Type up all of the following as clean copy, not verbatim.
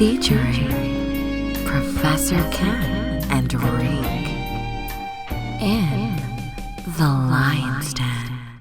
featuring Professor Ken and Reek in the Lion's Den.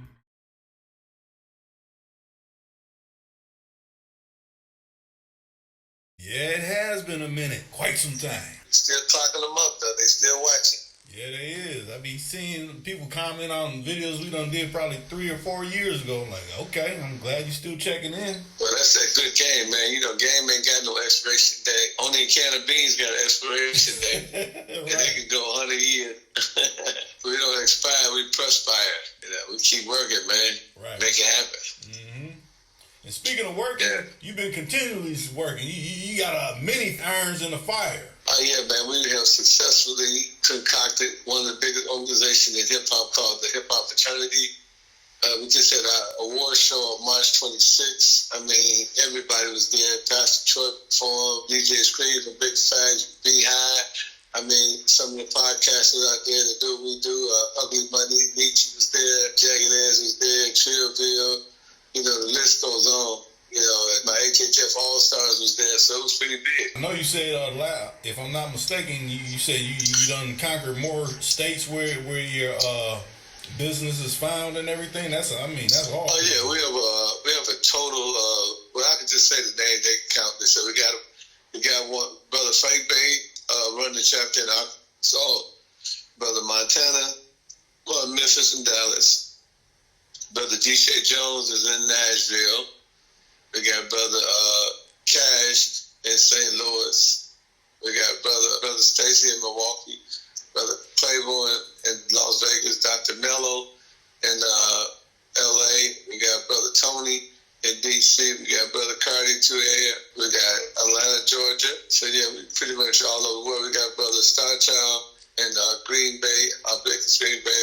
Yeah, it has been a minute, quite some time. Still clocking them up though. They still watching. Yeah, they is. I be seeing people comment on videos we done did probably 3 or 4 years ago. I'm like, okay, I'm glad you still checking in. Well, that's that good game, man. You know, game ain't got no expiration date. Only a can of beans got an expiration date. Right. And they can go 100 years. We don't expire, we perspire. You know, we keep working, man. Right. Make it happen. Mm-hmm. And speaking of working, you've been continually working. You got many irons in the fire. Oh, yeah, man. We have successfully concocted one of the biggest organizations in hip-hop called the Hip-Hop Fraternity. We just had our award show on March 26th. I mean, everybody was there. Pastor Troy performed, DJ Scream from Big Fags, B-High. I mean, some of the podcasters out there that do what we do. Ugly Money, Nietzsche was there. Jagged Edge was there. Trillville. You know, the list goes on. You know, my HHF All-Stars was there, so it was pretty big. I know you said, if I'm not mistaken, you said you done conquered more states where your business is found and everything. That's awesome. Oh yeah, we have a total. Well, I can just say the name. They can count this. So we got one brother Frank Bay running the chapter in Arkansas, brother Montana, Memphis and Dallas. Brother G.J. Jones is in Nashville. We got brother Cash in St. Louis. We got brother Stacy in Milwaukee. Brother Claiborne in Las Vegas. Dr. Mello in L.A. We got brother Tony in D.C. We got brother Cardi in Tuaia. We got Atlanta, Georgia. So yeah, we pretty much all over the world. We got brother Starchild in Green Bay. Green Bay,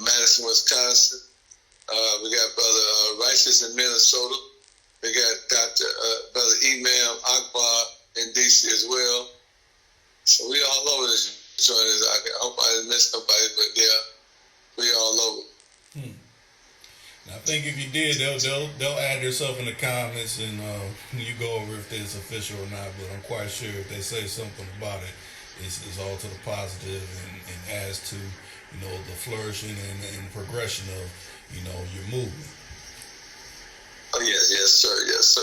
Madison, Wisconsin. We got brother Righteous in Minnesota. We got brother Imam Akbar in D.C. as well. So we all over this joint. I hope I didn't miss nobody, but yeah, we all over. I think if you did, they'll add themselves in the comments and you go over if it's official or not. But I'm quite sure if they say something about it, it's all to the positive and adds to the flourishing and progression of your movement. Oh yes, sir. It's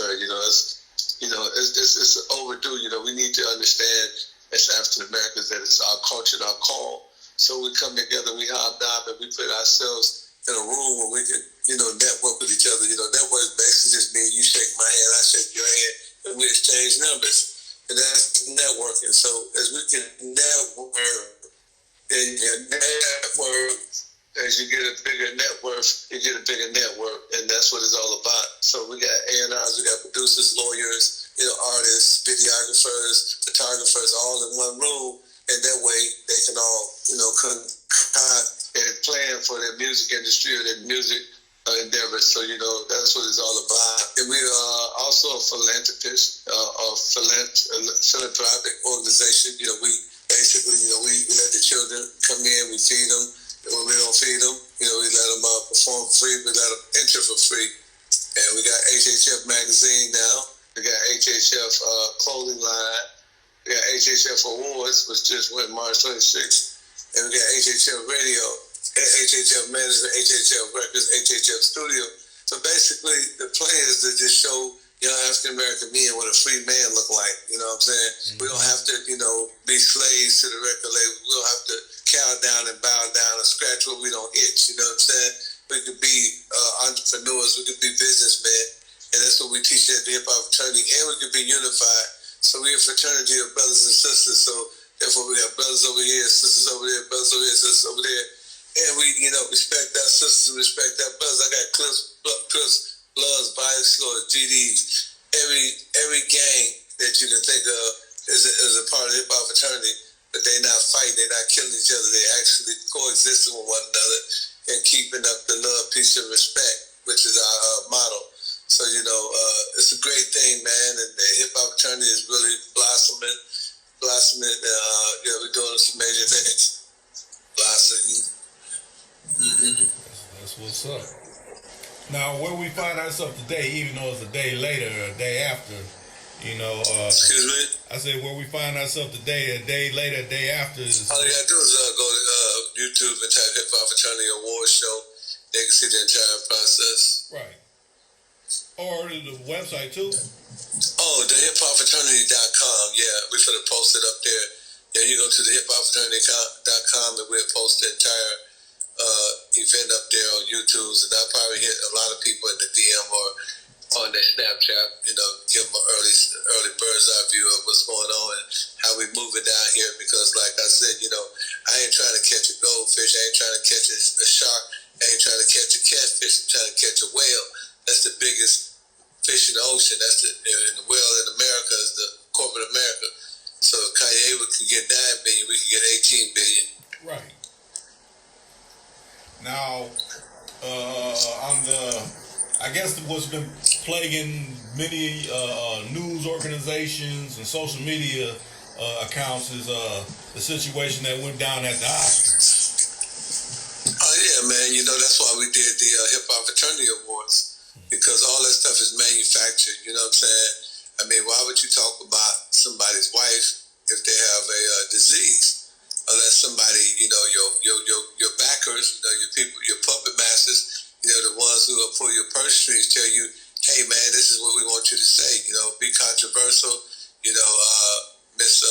overdue. We need to understand as African Americans that it's our culture, and our call. So we come together, we hobnob, and we put ourselves in a room where we can, network with each other. Network basically just means you shake my hand, I shake your hand, and we exchange numbers, and that's networking. So as we can network, and your network. As you get a bigger net worth, you get a bigger network, and that's what it's all about. So we got A&Rs, we got producers, lawyers, artists, videographers, photographers, all in one room, and that way they can all, concoct and plan for their music industry or their music endeavors. So, that's what it's all about. And we are also a philanthropist, philanthropic organization. We basically, we let the children come in, we feed them. When we don't feed them, we let them perform free. We let them enter for free. And we got HHF magazine now. We got HHF clothing line. We got HHF awards, which just went March 26th. And we got HHF radio, HHF management, HHF records, HHF studio. So basically, the plan is to just show young African American men what a free man look like. You know what I'm saying? Mm-hmm. We don't have to, be slaves to the record label. We don't have to cow down and bow down and scratch what we don't itch. You know what I'm saying? We could be entrepreneurs. We could be businessmen. And that's what we teach at the Hip-Hop Fraternity. And we could be unified. So we're a fraternity of brothers and sisters. So therefore we got brothers over here, sisters over there, brothers over here, sisters over there. And we, respect our sisters and respect our brothers. I got Cliffs, Bloods, Body Slaughter, GDs. Every gang that you can think of is a part of the Hip-Hop Fraternity. But they're not fighting, they're not killing each other. They actually coexisting with one another and keeping up the love, peace, and respect, which is our motto. So, it's a great thing, man. And the hip-hop fraternity is really blossoming. We're doing some major things. Blossoming. Mm-hmm. That's what's up. Now, where we find ourselves today, even though it's a day later or a day after, You know, Excuse me? I said where we find ourselves today, a day later, a day after is. All you gotta do is go to YouTube and type Hip Hop Fraternity Awards Show. They can see the entire process. Right. Or the website too. Oh, the hiphopfraternity.com. Yeah, we're gonna post it up there. Yeah, you go to the hiphopfraternity.com and we'll post the entire event up there on YouTube. And I'll probably hit a lot of people in the DM or on their Snapchat, give them an early bird's eye view of what's going on and how we moving down here. Because, like I said, I ain't trying to catch a goldfish. I ain't trying to catch a shark. I ain't trying to catch a catfish. I'm trying to catch a whale. That's the biggest fish in the ocean. That's the whale in America is the corporate America. So if Kanye can get 9 billion, we can get 18 billion. Right. Now, on I guess what's been plaguing many news organizations and social media accounts is the situation that went down at the Oscars. Oh yeah, man. That's why we did the Hip Hop Fraternity Awards, because all that stuff is manufactured. You know what I'm saying? I mean, why would you talk about somebody's wife if they have a disease? Unless somebody, your backers, your people, your puppet masters, the ones who will pull your purse strings, tell you, hey man, this is what we want you to say. Be controversial. Miss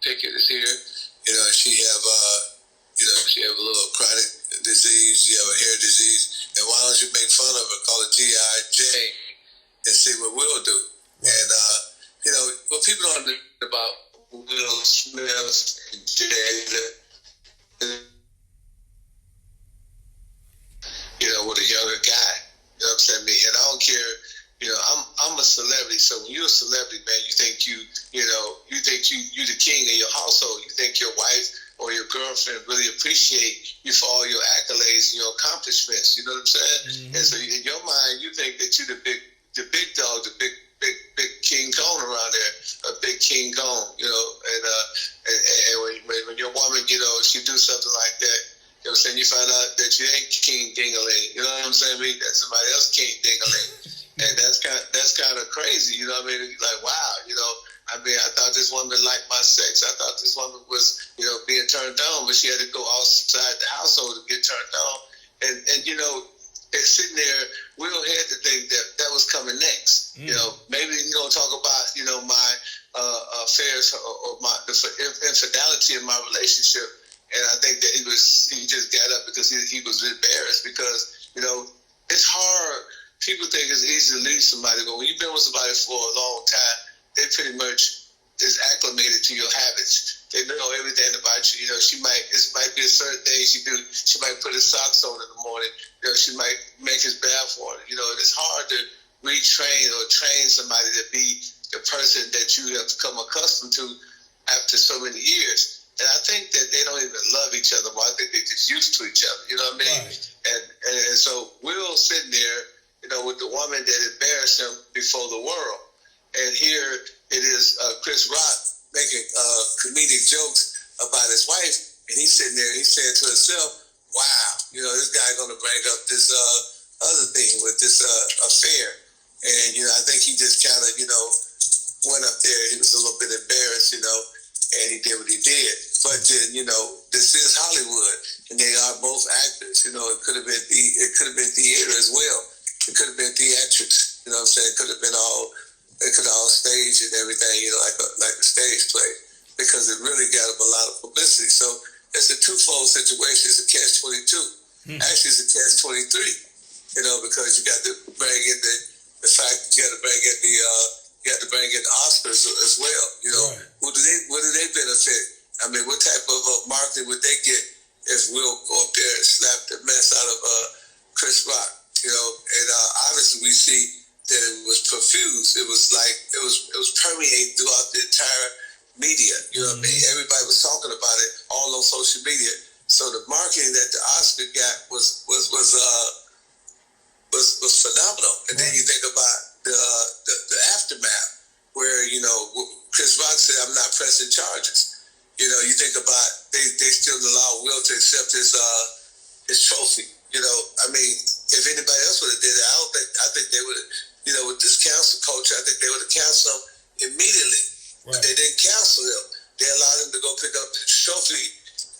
Pickett is here. She have she have a little chronic disease. She have a hair disease. And why don't you make fun of her? Call it G.I. Jane and see what we'll do. And what people don't know about Will Smith and Jada, with a younger guy. You know what I'm saying? And I don't care. I'm a celebrity. So when you're a celebrity, man, you think you the king of your household. You think your wife or your girlfriend really appreciate you for all your accolades and your accomplishments. You know what I'm saying? Mm-hmm. And so in your mind, you think that you're the big dog, the big King Kong around there, a big King Kong. And when your woman, she do something like that. You know what I'm saying? You find out that you ain't King Ding-a-ling. You know what I'm saying? That somebody else King Ding-a-ling. And that's kind of crazy. You know what I mean? Like, wow, I thought this woman liked my sex. I thought this woman was, being turned on, but she had to go outside the household to get turned on. And sitting there, Will had to think that was coming next. Mm. Maybe he's going to talk about, my affairs or the infidelity in my relationship. And I think that he just got up because he was embarrassed because, it's hard. People think it's easy to leave somebody, but when you've been with somebody for a long time, they pretty much is acclimated to your habits. They know everything about you. It might be a certain thing she do. She might put his socks on in the morning. She might make his bath water. It's hard to retrain or train somebody to be the person that you have become accustomed to after so many years. And I think that they don't even love each other. Well, I think they're just used to each other. You know what I mean? Right. And so Will sitting there, with the woman that embarrassed him before the world. And here it is Chris Rock making comedic jokes about his wife. And he's sitting there, he's saying to himself, wow, this guy going to bring up this other thing with this affair. And, I think he just kind of, went up there. He was a little bit embarrassed, and he did what he did. But then, this is Hollywood, and they are both actors. It could have been theater as well. It could have been theatrics. You know what I'm saying? It could have been all stage and everything. Like a stage play, because it really got him a lot of publicity. So it's a twofold situation. It's a catch-22. Actually, it's a catch-23. Because you got to bring in the fact that you got to bring in the Oscars as well. Right. What do they benefit? I mean, what type of marketing would they get if Will go up there and slap the mess out of Chris Rock? And obviously we see that it was profused. It was like it was permeating throughout the entire media. You know what I mean? Everybody was talking about it all on social media. So the marketing that the Oscar got was phenomenal. And then you think about the aftermath, where Chris Rock said, "I'm not pressing charges." You think about they still allow Will to accept his trophy. I mean, if anybody else would have did it, I think they would have, with this cancel culture, I think they would have canceled him But they didn't cancel him. They allowed him to go pick up the trophy.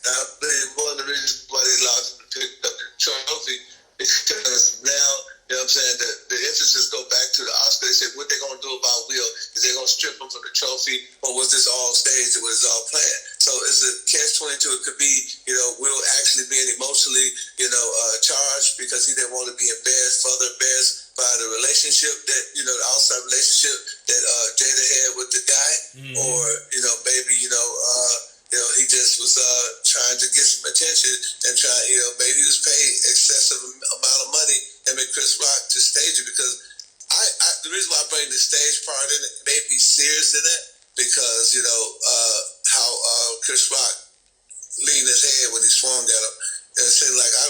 I believe one of the reasons why they allowed him to pick up the trophy is because now, you know what I'm saying, the emphasis go back to the Oscar. They said, what they going to do about Will? Is they going to strip him from the trophy, or was this all staged and was all planned? So it's a catch-22. It could be, you know, Will actually being emotionally, you know, charged because he didn't want to be embarrassed, further embarrassed by the relationship that, you know, the outside relationship that Jada had with the guy, or, you know, maybe, you know, he just was trying to get some attention and maybe he was paid excessive amount of money and make Chris Rock to stage it, because the reason why I bring the stage part in it may be serious in it, because, you know, how Chris Rock leaned his head when he swung at him. And it seemed like I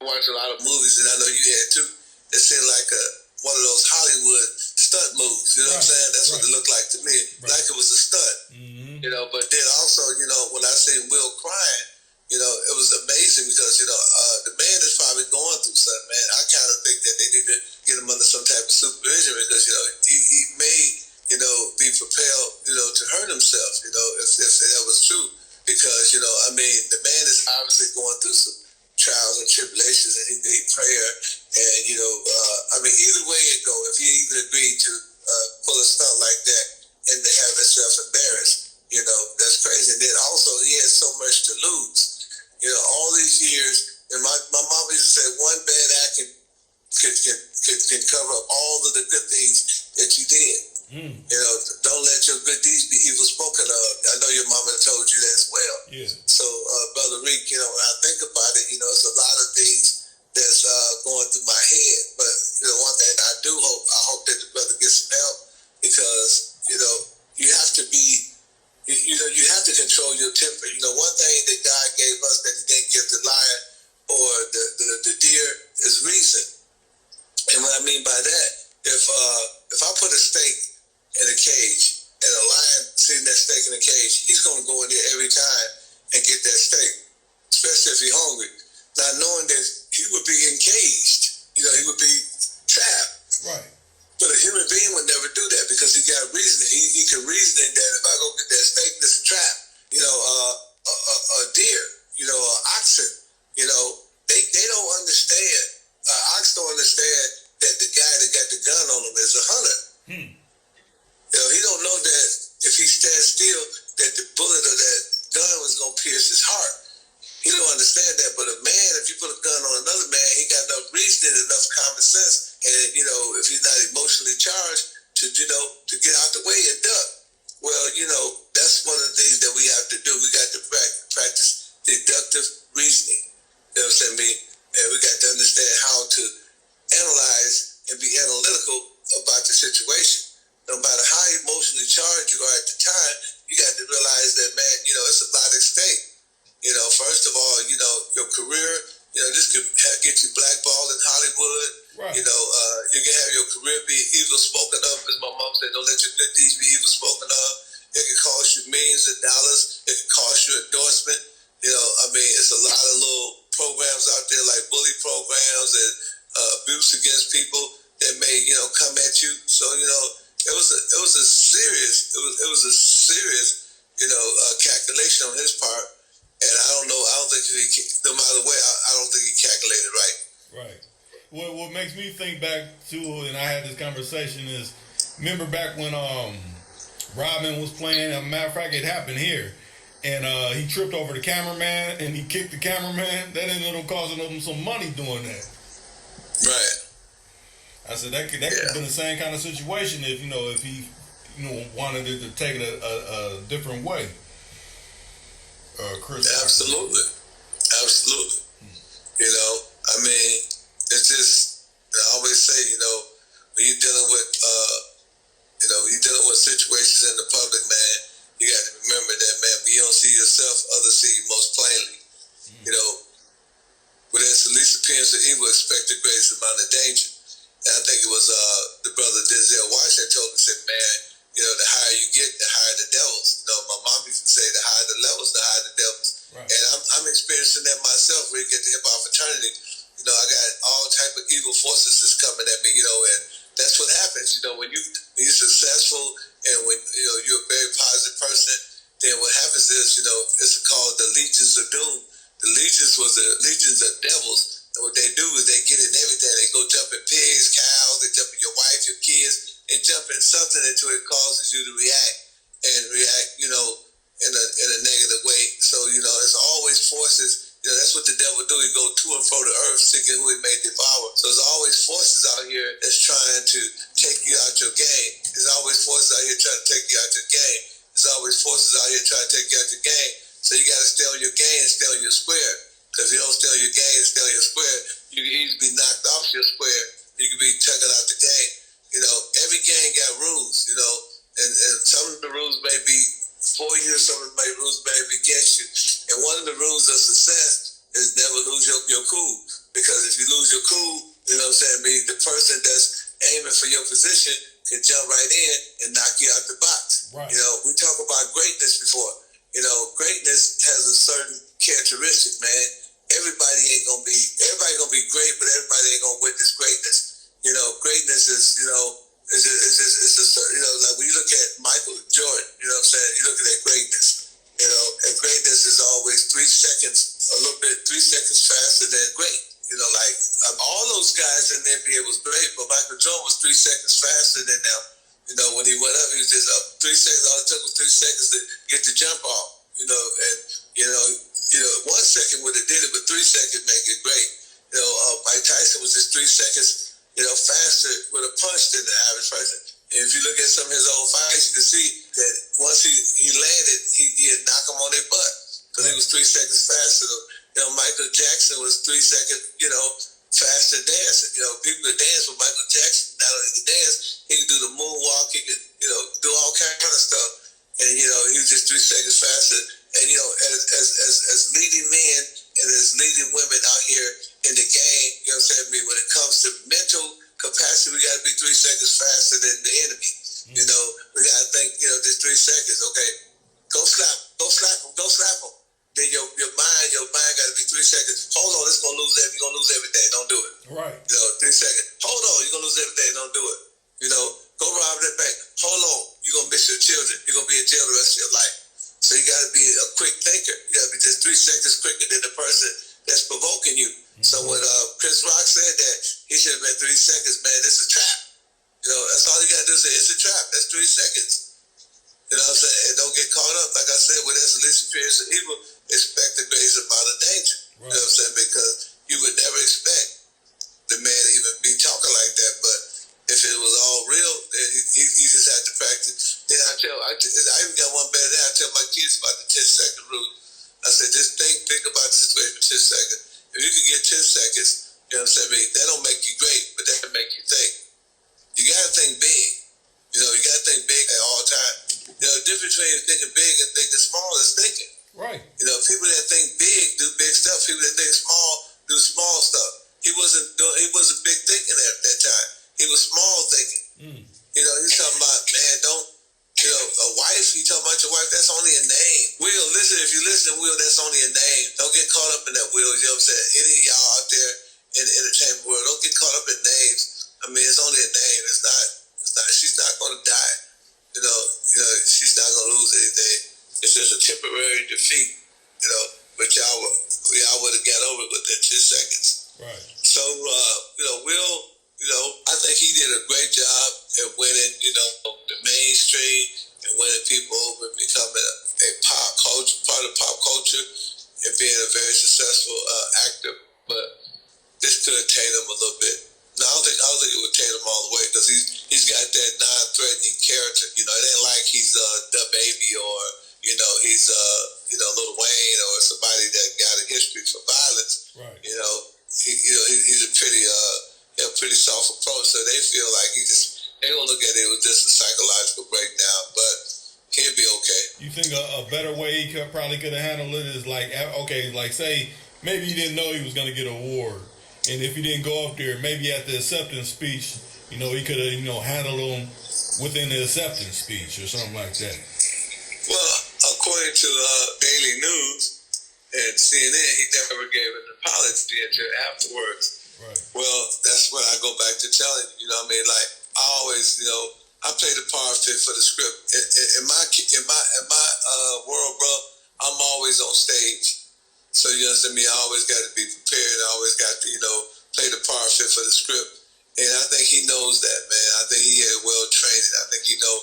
watched a lot of movies, and I know you had too. It seemed like one of those Hollywood stunt moves. You know what I'm saying? That's what it looked like to me. Like it was a stunt. You know, but then also, you know, when I seen Will crying, you know, it was amazing because, you know, the man is probably going through something, man. I kind of think that they need to get him under some type of supervision, because, you know, he may, you know, be propelled, you know, to hurt himself, you know, if that was true. Because, you know, I mean, the man is obviously going through some trials and tribulations, and he need prayer. And, you know, I mean, either way it go, if he even agreed to pull a stunt like that and to have himself embarrassed, you know, that's crazy. And then also, he had so much to lose. You know, all these years, and my mom used to say, one bad act can cover up all of the good things that you did. You know, don't let your good deeds be evil spoken of. I know your mama told you that as well. Yeah. So, Brother Reek, you know, when I think about it, you know, it's a lot of things that's going through my head. But, you know, one thing I hope that the brother gets some help, because, you know, you have to be, you know, you have to control your temper. You know, one thing that God gave us that he didn't give the lion or the deer is reason. And what I mean by that, if I put a steak in a cage and a lion seeing that steak in a cage, he's going to go in there every time and get that steak, especially if he's hungry, not knowing that he would be encaged. You know, he would be trapped. Right. But a human being would never do that, because he got reasoning. He can reason in that if I go get that steak, this is a trap. You know, a deer, you know, oxen, you know, they don't understand. Ox don't understand that the guy that got the gun on him is a hunter. You know, he don't know that if he stands still, that the bullet of that gun was going to pierce his heart. He don't understand that. But a man, if you put a gun on another man, he got enough reasoning, enough common sense, and, you know, if he's not emotionally charged, to, you know, to get out the way and duck. Well, you know, that's one of the things that we have to do. We got to practice deductive reasoning. You know what I'm saying? And we got to understand how to analyze and be analytical about the situation. No matter how emotionally charged you are at the time, you got to realize that, man, you know, it's a lot at stake. You know, first of all, you know, your career, you know, this could get you blackballed in Hollywood. Right. You know, you can have your career be evil spoken of, as my mom said, don't let your good deeds be evil spoken of. It can cost you millions of dollars. It can cost you endorsement. You know, I mean, it's a lot of little programs out there like bully programs and abuse against people that may, you know, come at you. So, you know, it was a serious, you know, calculation on his part. And I don't think no matter what, I don't think he calculated right. Right. What makes me think back to, and I had this conversation, is remember back when Robin was playing. As a matter of fact, it happened here, and he tripped over the cameraman and he kicked the cameraman. That ended up costing him some money doing that. Right. I said that could have been the same kind of situation if he wanted it to take it a different way. Chris. Absolutely. You know, I mean, it's just, I always say, you know, when you're dealing with, situations in the public, man, you got to remember that, man, when you don't see yourself, others see you most plainly. You know, within the least appearance of evil, expect the greatest amount of danger. And I think it was the brother Denzel Washington told me, said, man, you know, the higher you get, the higher the devils. You know, my mom used to say, the higher the levels, the higher the devils. Right. And I'm experiencing that myself when you get to hip hop fraternity. You know, I got all type of evil forces that's coming at me, you know, and that's what happens, you know, when you're successful And when you're a very positive person, then what happens is it's called the legions of doom. The legions was the legions of devils. And what they do is they get in everything. They go jump in pigs, cows, they jump in your wife, your kids, and jump in something until it causes you to react in a negative way. So it's always forces. That's what the devil do. He go to and fro the earth, seeking who he may devour. So there's always forces out here that's trying to take you out your game. There's always forces out here trying to take you out your game. There's always forces out here trying to take you out your game. So you got to stay on your game and stay on your square. Because if you don't stay on your game and stay on your square, you can easily be knocked off your square. You can be taken out the game. Every game got rules, and some of the rules may be for you, some of the rules may be against you. And one of the rules of success is never lose your cool. Because if you lose your cool, the person that's aiming for your position can jump right in and knock you out the box. Right. We talk about greatness before. Greatness has a certain characteristic, man. Everybody gonna be great, but everybody ain't gonna witness greatness. Greatness is, like when you look at Michael Jordan, you look at that greatness, and greatness is always 3 seconds faster than great. Like all those guys in the NBA was great, but Michael Jordan was 3 seconds faster than them. When he went up, he was just up 3 seconds. All it took was 3 seconds to get the jump off. And 1 second would have did it, but 3 seconds make it great. Mike Tyson was just 3 seconds, faster with a punch than the average person. And if you look at some of his old fights, you can see that once he landed, he'd knock them on their butt because he was 3 seconds faster. Michael Jackson was 3 seconds, faster dancing. People could dance with Michael Jackson. Not only could dance, he could do the moonwalk. He could, do all kind of stuff. And he was just 3 seconds faster. And as leading men and as leading women out here in the game, when it comes to mental capacity, we got to be 3 seconds faster than the enemy. We got to think, just 3 seconds. Okay, go slap him. Then your mind got to be 3 seconds. Hold on, it's gonna lose everything. You're gonna lose everything. Don't do it. Right. 3 seconds. Hold on, you're gonna lose everything. Don't do it. Go rob that bank. Hold on, you're gonna miss your children. You're gonna be in jail the rest of your life. So you got to be a quick thinker. You got to be just 3 seconds quicker than the person that's provoking you. Mm-hmm. So when Chris Rock said that, he should have been 3 seconds, man. It's a trap. That's all you got to do is say, it's a trap. That's 3 seconds. You know what I'm saying? And don't get caught up. Like I said, when that's the least experience of evil, expect the greatest amount of danger. Right. You know what I'm saying? Because you would never expect the man to even be talking like that. But if it was all real, then he just had to practice. Then I even got one better than I tell my kids about the 10-second rule. I said, just think about the situation for 10 seconds. If you can get 10 seconds, you know what I'm saying? That don't make you great, but that'll make you think. You got to think big. You got to think big at all times. The difference between thinking big and thinking small is thinking. Right. People that think big do big stuff. People that think small do small stuff. He wasn't big thinking at that time. He was small thinking. He's talking about, man, a wife, you talking about your wife, that's only a name. Will, listen, if you listen to Will, that's only a name. Don't get caught up in that, Will. You know what I'm saying? Any of y'all out there in the entertainment world, don't get caught up in names. It's only a name. She's not going to die. She's not going to lose anything. It's just a temporary defeat, but y'all would have got over it within 10 seconds. Right. So, Will, I think he did a great job at winning, the mainstream and winning people over and becoming a pop culture, part of pop culture and being a very successful actor. But this could have tainted him a little bit. No, I don't think it would taint him all the way because he's got that non-threatening character. It ain't like he's the baby or he's Lil Wayne or somebody that got a history for violence. Right. He's a pretty soft approach. So they feel like they don't look at it as just a psychological breakdown, but he'll be okay. You think a better way he probably could have handled it is like say maybe he didn't know he was going to get an award. And if he didn't go up there, maybe at the acceptance speech, he could have, handled him within the acceptance speech or something like that. Well, according to Daily News and CNN, he never gave an apology until afterwards. Right. Well, that's when I go back to telling you, like I always, I play the part fit for the script. In my world, bro, I'm always on stage. So you understand me? I always got to be prepared. I always got to, play the part fit for the script. And I think he knows that, man. I think he had well trained. I think he know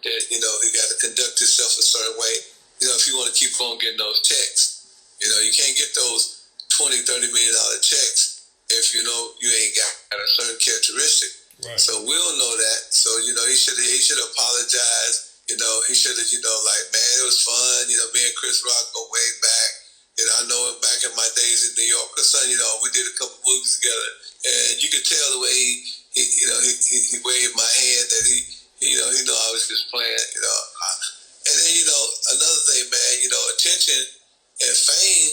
that, he got to conduct himself a certain way. If you want to keep on getting those checks, you can't get those $20-30 million checks if you ain't got a certain characteristic. Right. So Will know that. So he should apologize. He should have like, man, it was fun. Me and Chris Rock go way back. I know him back in my days in New York. Cause son, we did a couple movies together, and you could tell the way he waved my hand that he know I was just playing. And then another thing, man. Attention and fame,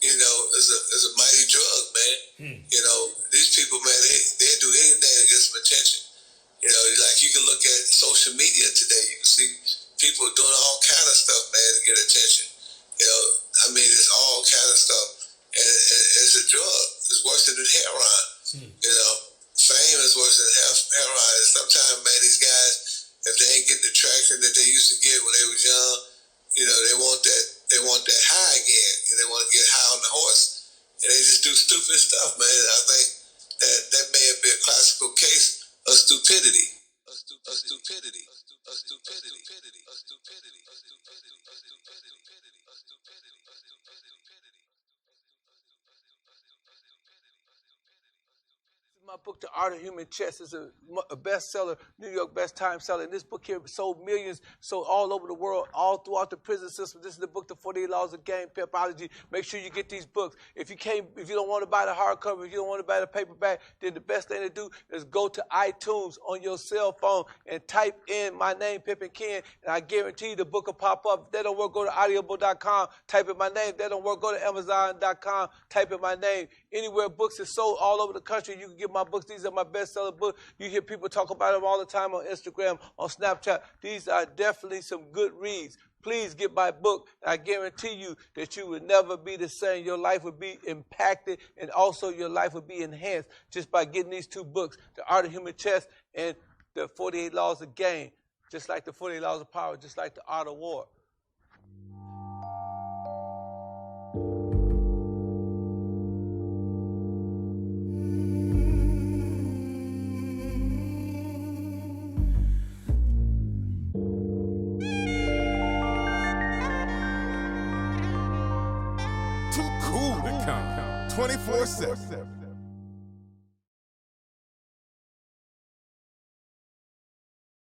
is a mighty drug, man. These people, man, they do anything to get some attention. Like you can look at social media today. You can see people doing all kind of stuff, man, to get attention. It's all kind of stuff. And it's a drug. It's worse than heroin. Fame is worse than heroin. And sometimes, man, these guys, if they ain't getting the traction that they used to get when they was young, they want that high again. They want to get high on the horse. And they just do stupid stuff, man. And I think that may have been a classical case of stupidity. My book, The Art of Human Chess, is a bestseller, New York best time seller. And this book here sold millions, sold all over the world, all throughout the prison system. This is the book, The 48 Laws of Game, Pimpology. Make sure you get these books. If you don't want to buy the hardcover, if you don't want to buy the paperback, then the best thing to do is go to iTunes on your cell phone and type in my name, Pimpin Ken, and I guarantee you the book will pop up. If that don't work, go to audible.com, type in my name. If that don't work, go to amazon.com, type in my name. Anywhere books is sold all over the country, you can get my books. These are my bestseller books. You hear people talk about them all the time on Instagram, on Snapchat. These are definitely some good reads. Please get my book. I guarantee you that you would never be the same. Your life would be impacted, and also your life would be enhanced just by getting these two books, The Art of Human Chess and The 48 Laws of Game. Just like the 48 Laws of Power, just like The Art of War. Too cool to count 24/7.